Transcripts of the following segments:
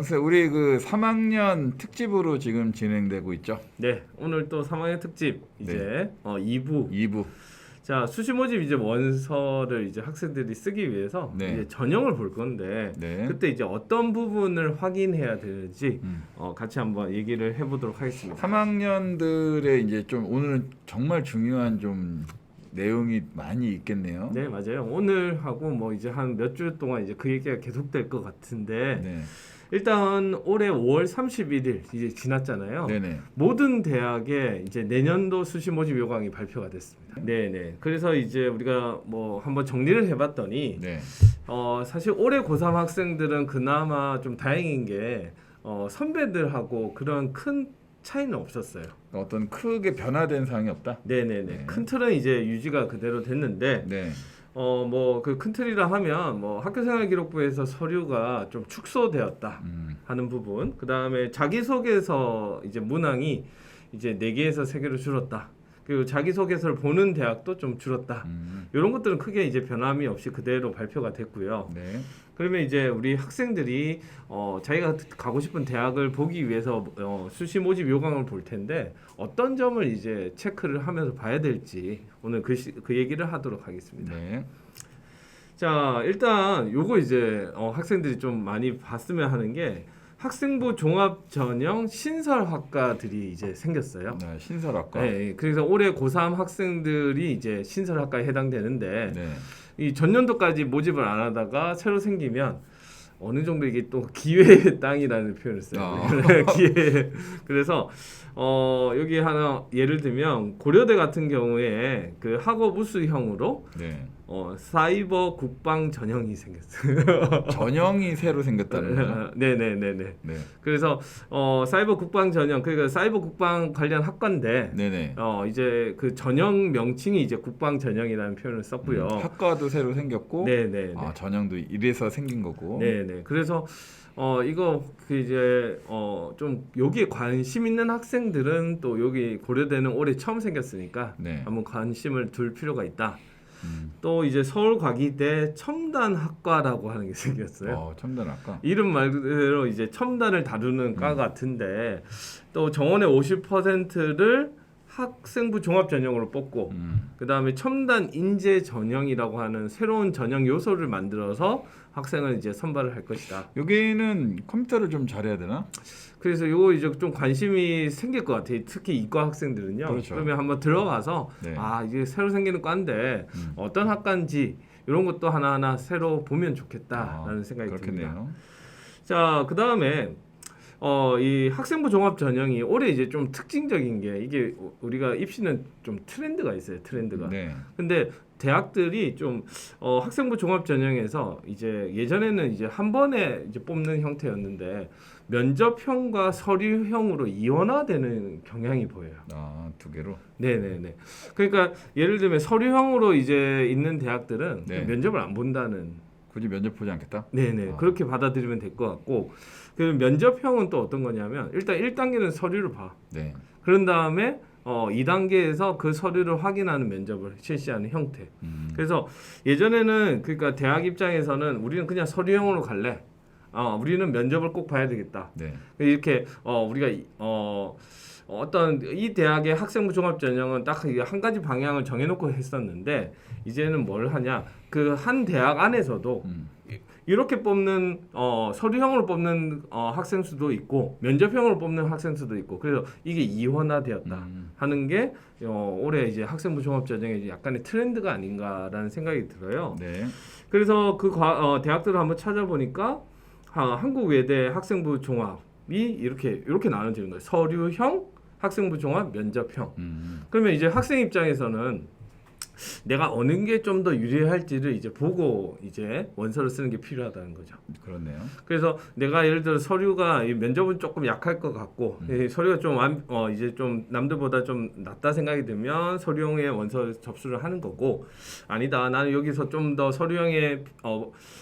선생님, 우리 그 3학년 특집으로 지금 진행되고 있죠? 네, 오늘 또 3학년 특집 이제 2부. 2부. 자, 수시 모집 이제 원서를 이제 학생들이 쓰기 위해서 네. 이제 전형을 볼 건데 네. 그때 이제 어떤 부분을 확인해야 되는지 같이 한번 얘기를 해보도록 하겠습니다. 3학년들의 이제 좀 오늘은 정말 중요한 좀 내용이 많이 있겠네요. 네, 맞아요. 오늘 하고 뭐 이제 한 몇 주 동안 이제 그 얘기가 계속될 것 같은데 네. 일단 올해 5월 31일 이제 지났잖아요. 네네. 모든 대학에 이제 내년도 수시 모집 요강이 발표가 됐습니다. 네네. 그래서 이제 우리가 뭐 한번 정리를 해봤더니 네. 사실 올해 고3 학생들은 그나마 좀 다행인 게 선배들하고 그런 큰 차이는 없었어요. 어떤 크게 변화된 사항이 없다? 네네네. 네. 큰 틀은 이제 유지가 그대로 됐는데 네. 뭐 그 큰 틀이라 하면 뭐 학교생활기록부에서 서류가 좀 축소되었다 하는 부분, 그 다음에 자기소개서 이제 문항이 이제 4개에서 3개로 줄었다. 그리고 자기소개서를 보는 대학도 좀 줄었다. 이런 것들은 크게 이제 변함이 없이 그대로 발표가 됐고요. 네. 그러면 이제 우리 학생들이 자기가 가고 싶은 대학을 보기 위해서 수시 모집 요강을 볼 텐데 어떤 점을 이제 체크를 하면서 봐야 될지 오늘 그 얘기를 하도록 하겠습니다. 네. 자, 일단 요거 이제 학생들이 좀 많이 봤으면 하는 게 학생부 종합 전형 신설학과들이 이제 생겼어요. 네. 신설학과. 네, 그래서 올해 고3 학생들이 이제 신설학과에 해당되는데 네. 이 전년도까지 모집을 안 하다가 새로 생기면 어느 정도 이게 또 기회의 땅이라는 표현을 써요. 기회. 그래서 여기 하나 예를 들면 고려대 같은 경우에 그 학업 우수형으로 네. 사이버 국방 전형이 생겼어요. 전형이 새로 생겼다는 거죠? 네네네네. 네. 그래서 사이버 국방 전형, 그러니까 사이버 국방 관련 학과인데 네네. 이제 그 전형 명칭이 이제 국방 전형이라는 표현을 썼고요. 학과도 새로 생겼고, 네네. 전형도 이래서 생긴 거고. 네네. 그래서 이거 그 이제 좀 여기에 관심 있는 학생들은 또 여기 고려대는 올해 처음 생겼으니까 네. 한번 관심을 둘 필요가 있다. 또 이제 서울과기대 첨단학과라고 하는 게 생겼어요. 첨단학과. 이름 말 그대로 이제 첨단을 다루는 과 같은데 또 정원의 50%를 학생부 종합 전형으로 뽑고 그 다음에 첨단 인재 전형이라고 하는 새로운 전형 요소를 만들어서 학생을 이제 선발을 할 것이다. 여기는 컴퓨터를 좀 잘해야 되나? 그래서 이거 이제 좀 관심이 생길 것 같아요. 특히 이과 학생들은요. 그렇죠. 그러면 한번 들어가서 네. 이게 새로 생기는 과인데 어떤 학과인지 이런 것도 하나하나 새로 보면 좋겠다라는 생각이 듭니다. 그렇겠네요. 자, 그 다음에 이 학생부 종합 전형이 올해 이제 좀 특징적인 게 이게 우리가 입시는 좀 트렌드가 있어요. 트렌드가. 네. 근데 대학들이 좀 학생부 종합 전형에서 이제 예전에는 이제 한 번에 이제 뽑는 형태였는데 면접형과 서류형으로 이원화되는 경향이 보여요. 두 개로. 네네네. 그러니까 예를 들면 서류형으로 이제 있는 대학들은 네. 면접을 안 본다는. 굳이 면접 보지 않겠다? 네네. 그렇게 받아들이면 될 것 같고, 그 면접형은 또 어떤 거냐면 일단 1단계는 서류를 봐. 네. 그런 다음에 2단계에서 그 서류를 확인하는 면접을 실시하는 형태. 그래서 예전에는 그러니까 대학 입장에서는 우리는 그냥 서류형으로 갈래. 우리는 면접을 꼭 봐야 되겠다. 네. 이렇게 우리가 어떤 이 대학의 학생부 종합 전형은 딱 한 가지 방향을 정해놓고 했었는데 이제는 뭘 하냐? 그 한 대학 안에서도 이렇게 뽑는 서류형으로 뽑는 학생 수도 있고 면접형으로 뽑는 학생 수도 있고, 그래서 이게 이원화되었다 하는 게 올해 이제 학생부 종합 전형의 약간의 트렌드가 아닌가라는 생각이 들어요. 네. 그래서 그 대학들을 한번 찾아보니까 한국외대 학생부 종합이 이렇게 나눠지는 거예요. 서류형, 학생부 종합, 면접형. 그러면 이제 학생 입장에서는 내가 어느 게 좀 더 유리할지를 이제 보고 이제 원서를 쓰는 게 필요하다는 거죠. 그렇네요. 그래서 내가 예를 들어 서류가 이 면접은 조금 약할 것 같고 이 서류가 좀 이제 좀 남들보다 좀 낫다 생각이 들면 서류형의 원서 접수를 하는 거고, 아니다 나는 여기서 좀 더 서류형에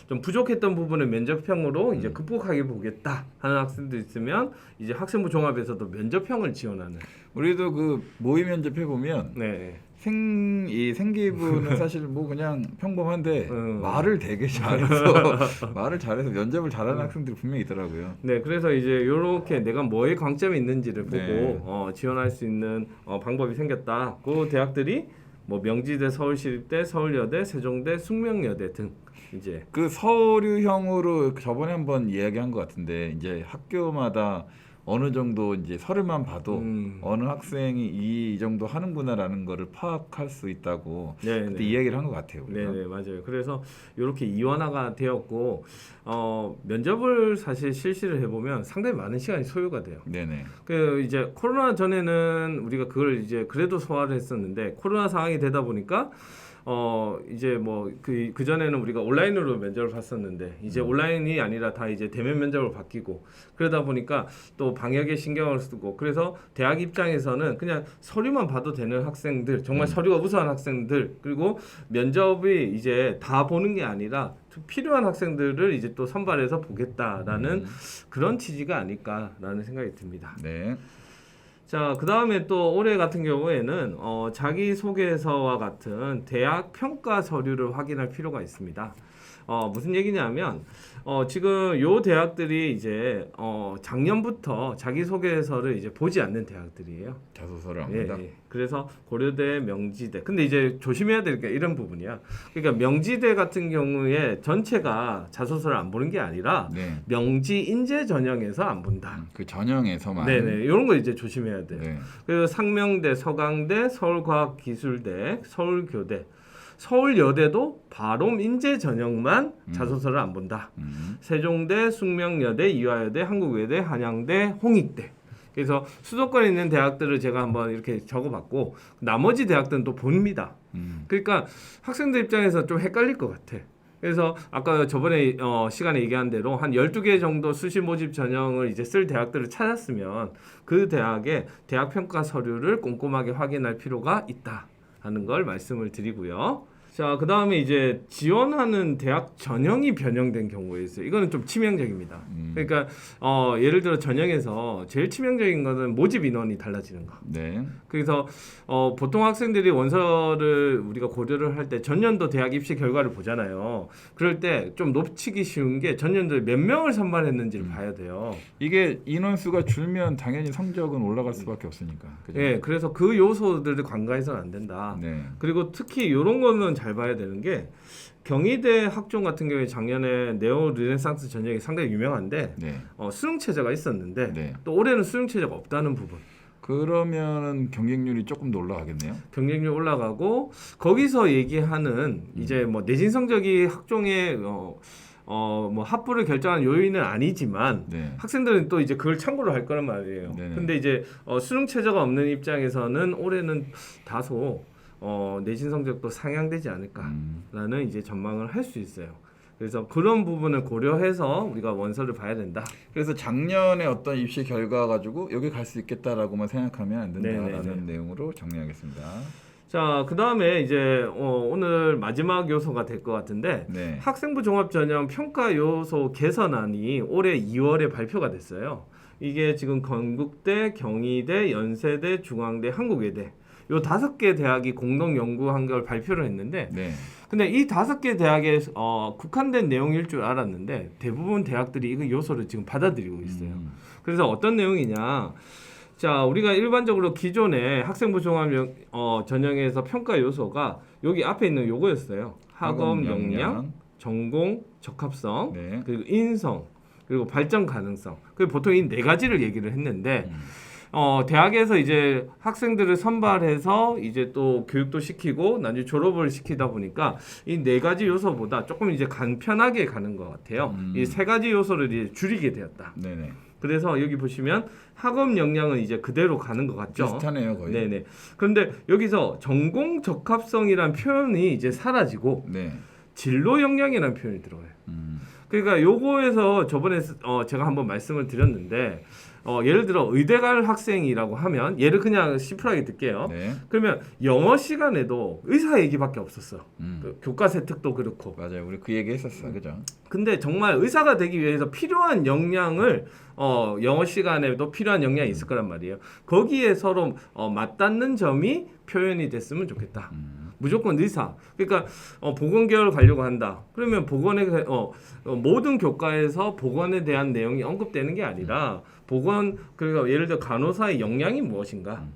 좀 부족했던 부분을 면접형으로 이제 극복하게 보겠다 하는 학생도 있으면 이제 학생부 종합에서도 면접형을 지원하는. 우리도 그 모의 면접 해보면 네. 이 생기부는 사실 뭐 그냥 평범한데 말을 되게 잘해서 면접을 잘하는 학생들이 분명히 있더라고요. 네, 그래서 이제 이렇게 내가 뭐에 강점이 있는지를 보고 네. 지원할 수 있는 방법이 생겼다. 그 대학들이 뭐 명지대, 서울시립대, 서울여대, 세종대, 숙명여대 등 이제 그 서류형으로 저번에 한번 이야기한 것 같은데 이제 학교마다 어느 정도 이제 서류만 봐도 어느 학생이 이 정도 하는구나라는 거를 파악할 수 있다고 네, 그때 네. 이야기를 한 것 같아요. 우리가. 네, 맞아요. 그래서 이렇게 이원화가 되었고 면접을 사실 실시를 해보면 상당히 많은 시간이 소요가 돼요. 네네. 그 이제 코로나 전에는 우리가 그걸 이제 그래도 소화를 했었는데 코로나 상황이 되다 보니까 이제 뭐 그 전에는 우리가 온라인으로 면접을 봤었는데 이제 온라인이 아니라 다 이제 대면 면접으로 바뀌고 그러다 보니까 또 방역에 신경을 쓰고 그래서 대학 입장에서는 그냥 서류만 봐도 되는 학생들 정말 서류가 우수한 학생들 그리고 면접이 이제 다 보는 게 아니라 필요한 학생들을 이제 또 선발해서 보겠다라는 그런 취지가 아닐까라는 생각이 듭니다. 네. 자, 그 다음에 또 올해 같은 경우에는 자기소개서와 같은 대학 평가 서류를 확인할 필요가 있습니다. 무슨 얘기냐면 지금 요 대학들이 이제 작년부터 자기소개서를 이제 보지 않는 대학들이에요. 자소서를 안 예, 본다. 예. 그래서 고려대, 명지대. 근데 이제 조심해야 될 게 이런 부분이야. 그러니까 명지대 같은 경우에 전체가 자소서를 안 보는 게 아니라 네. 명지 인재 전형에서 안 본다. 그 전형에서만. 네네, 이런 거 이제 조심해야 돼요. 네. 그리고 상명대, 서강대, 서울과학기술대, 서울교대, 서울여대도 바로 인재 전형만 자소서를 안 본다. 세종대, 숙명여대, 이화여대, 한국외대, 한양대, 홍익대. 그래서 수도권에 있는 대학들을 제가 한번 이렇게 적어봤고 나머지 대학들은 또 봅니다. 그러니까 학생들 입장에서 좀 헷갈릴 것 같아. 그래서 아까 저번에 시간에 얘기한 대로 한 12개 정도 수시 모집 전형을 이제 쓸 대학들을 찾았으면 그 대학의 대학 평가 서류를 꼼꼼하게 확인할 필요가 있다 하는 걸 말씀을 드리고요. 자, 그다음에 이제 지원하는 대학 전형이 변형된 경우에 있어요. 이거는 좀 치명적입니다. 그러니까 예를 들어 전형에서 제일 치명적인 거는 모집 인원이 달라지는 거. 네. 그래서 보통 학생들이 원서를 우리가 고려를 할 때 전년도 대학 입시 결과를 보잖아요. 그럴 때 좀 놓치기 쉬운 게 전년도에 몇 명을 선발했는지를 봐야 돼요. 이게 인원수가 줄면 당연히 성적은 올라갈 수밖에 없으니까. 그죠? 예, 그래서 그 요소들을 간과해서는 안 된다. 네. 그리고 특히 이런 거는 잘 봐야 되는 게 경희대 학종 같은 경우에 작년에 네오 르네상스 전형이 상당히 유명한데 네. 수능 체제가 있었는데 네. 또 올해는 수능 체제가 없다는 부분. 그러면은 경쟁률이 조금 더 올라가겠네요. 경쟁률 올라가고 거기서 얘기하는 이제 뭐 내신 성적이 학종의 뭐 합부를 결정하는 요인은 아니지만 네. 학생들은 또 이제 그걸 참고로 할 거란 말이에요. 네네. 근데 이제 수능 체제가 없는 입장에서는 올해는 다소 내신 성적도 상향되지 않을까라는 이제 전망을 할 수 있어요. 그래서 그런 부분을 고려해서 우리가 원서를 봐야 된다. 그래서 작년에 어떤 입시 결과 가지고 여기 갈 수 있겠다라고만 생각하면 안 된다라는 네네네. 내용으로 정리하겠습니다. 자, 그 다음에 이제 오늘 마지막 요소가 될 것 같은데 네. 학생부 종합전형 평가 요소 개선안이 올해 2월에 발표가 됐어요. 이게 지금 건국대, 경희대, 연세대, 중앙대, 한국외대 요 5개 대학이 공동 연구한 걸 발표를 했는데 네. 근데 이 5개 대학에 국한된 내용일 줄 알았는데 대부분 대학들이 이 요소를 지금 받아들이고 있어요. 그래서 어떤 내용이냐? 자, 우리가 일반적으로 기존의 학생부 종합 전형에서 평가 요소가 여기 앞에 있는 요거였어요. 학업 역량, 전공 적합성, 네. 그리고 인성, 그리고 발전 가능성. 그 보통 이 4가지를 얘기를 했는데 대학에서 이제 학생들을 선발해서 이제 또 교육도 시키고 나중에 졸업을 시키다 보니까 이 4가지 요소보다 조금 이제 간편하게 가는 것 같아요. 이 3가지 요소를 이제 줄이게 되었다. 네네. 그래서 여기 보시면 학업 역량은 이제 그대로 가는 것 같죠. 비슷하네요, 거의. 네네. 그런데 여기서 전공 적합성이란 표현이 이제 사라지고 네. 진로 역량이라는 표현이 들어가요. 그러니까 요거에서 저번에 제가 한번 말씀을 드렸는데 예를 들어 의대 갈 학생이라고 하면 예를 그냥 심플하게 들게요. 네. 그러면 영어 시간에도 의사 얘기밖에 없었어. 그 교과서 특도 그렇고. 맞아요. 우리 그 얘기 했었어. 그죠? 근데 정말 의사가 되기 위해서 필요한 역량을 영어 시간에도 필요한 역량이 있을 거란 말이에요. 거기에 서로 맞닿는 점이 표현이 됐으면 좋겠다. 무조건 의사. 그러니까 보건계열 가려고 한다. 그러면 보건에 모든 교과에서 보건에 대한 내용이 언급되는 게 아니라 보건 그러니까 예를 들어 간호사의 역량이 무엇인가?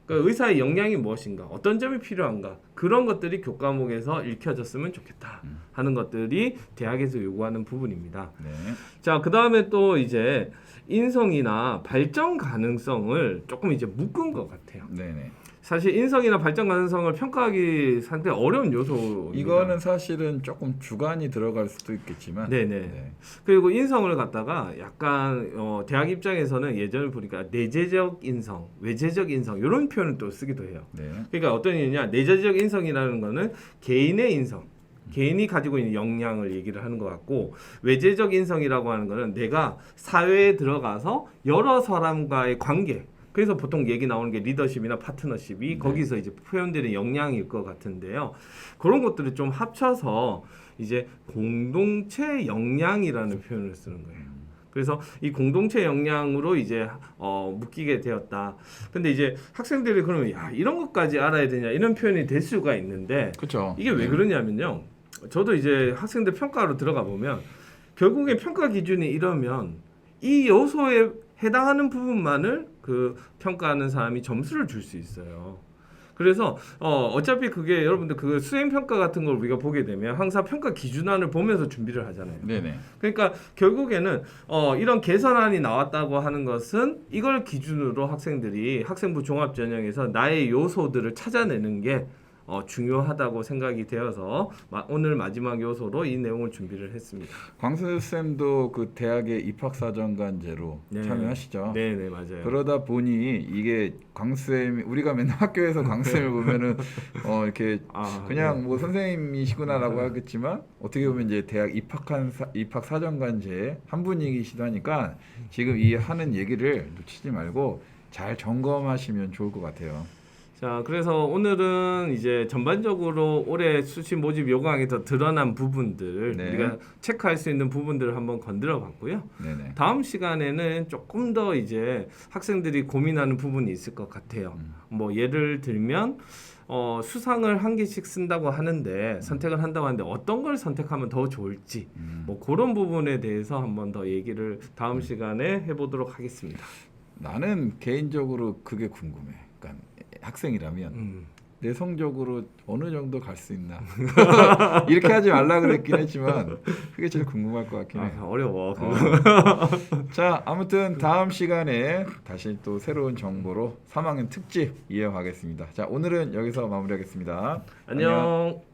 그러니까 의사의 역량이 무엇인가? 어떤 점이 필요한가? 그런 것들이 교과목에서 읽혀졌으면 좋겠다 하는 것들이 대학에서 요구하는 부분입니다. 네. 자, 그다음에 또 이제 인성이나 발전 가능성을 조금 이제 묶은 것 같아요. 네네. 사실 인성이나 발전 가능성을 평가하기 상당히 어려운 요소입니다. 이거는 사실은 조금 주관이 들어갈 수도 있겠지만. 네네. 네. 그리고 인성을 갖다가 약간 대학 입장에서는 예전에 보니까 내재적 인성, 외재적 인성 이런 표현을 또 쓰기도 해요. 네. 그러니까 어떤 얘기냐? 내재적 인성이라는 거는 개인의 인성. 개인이 가지고 있는 역량을 얘기를 하는 것 같고 외재적 인성이라고 하는 거는 내가 사회에 들어가서 여러 사람과의 관계 그래서 보통 얘기 나오는 게 리더십이나 파트너십이 거기서 이제 표현되는 역량일 것 같은데요. 그런 것들을 좀 합쳐서 이제 공동체 역량이라는 표현을 쓰는 거예요. 그래서 이 공동체 역량으로 이제 묶이게 되었다. 근데 이제 학생들이 그러면 야 이런 것까지 알아야 되냐 이런 표현이 될 수가 있는데 그렇죠. 이게 왜 그러냐면요. 저도 이제 학생들 평가로 들어가 보면 결국에 평가 기준이 이러면 이 요소에 해당하는 부분만을 그 평가하는 사람이 점수를 줄 수 있어요. 그래서 어차피 그게 여러분들 그 수행 평가 같은 걸 우리가 보게 되면 항상 평가 기준안을 보면서 준비를 하잖아요. 네네. 그러니까 결국에는 이런 개선안이 나왔다고 하는 것은 이걸 기준으로 학생들이 학생부 종합 전형에서 나의 요소들을 찾아내는 게 중요하다고 생각이 되어서 오늘 마지막 요소로 이 내용을 준비를 했습니다. 광수 쌤도 그 대학의 입학사정관제로 네. 참여하시죠? 네, 맞아요. 그러다 보니 이게 광수쌤 우리가 맨날 학교에서 광수쌤을 보면은 이렇게 그냥 뭐 선생님이시구나라고 하겠지만 어떻게 보면 이제 대학 입학 사정관제의 한 분이시기도 하니까 지금 이 하는 얘기를 놓치지 말고 잘 점검하시면 좋을 것 같아요. 자, 그래서 오늘은 이제 전반적으로 올해 수시 모집 요강에서 드러난 부분들 네. 우리가 체크할 수 있는 부분들을 한번 건드려 봤고요. 네네. 다음 시간에는 조금 더 이제 학생들이 고민하는 부분이 있을 것 같아요. 뭐 예를 들면 수상을 한 개씩 쓴다고 하는데 선택을 한다고 하는데 어떤 걸 선택하면 더 좋을지 뭐 그런 부분에 대해서 한번 더 얘기를 다음 시간에 해보도록 하겠습니다. 나는 개인적으로 그게 궁금해. 그러니까 학생이라면 내 성적으로 어느 정도 갈 수 있나 이렇게 하지 말라 그랬긴 했지만 그게 제일 궁금할 것 같긴 해. 어려워. 자, 아무튼 다음 시간에 다시 또 새로운 정보로 3학년 특집 이어가겠습니다. 자, 오늘은 여기서 마무리하겠습니다. 안녕.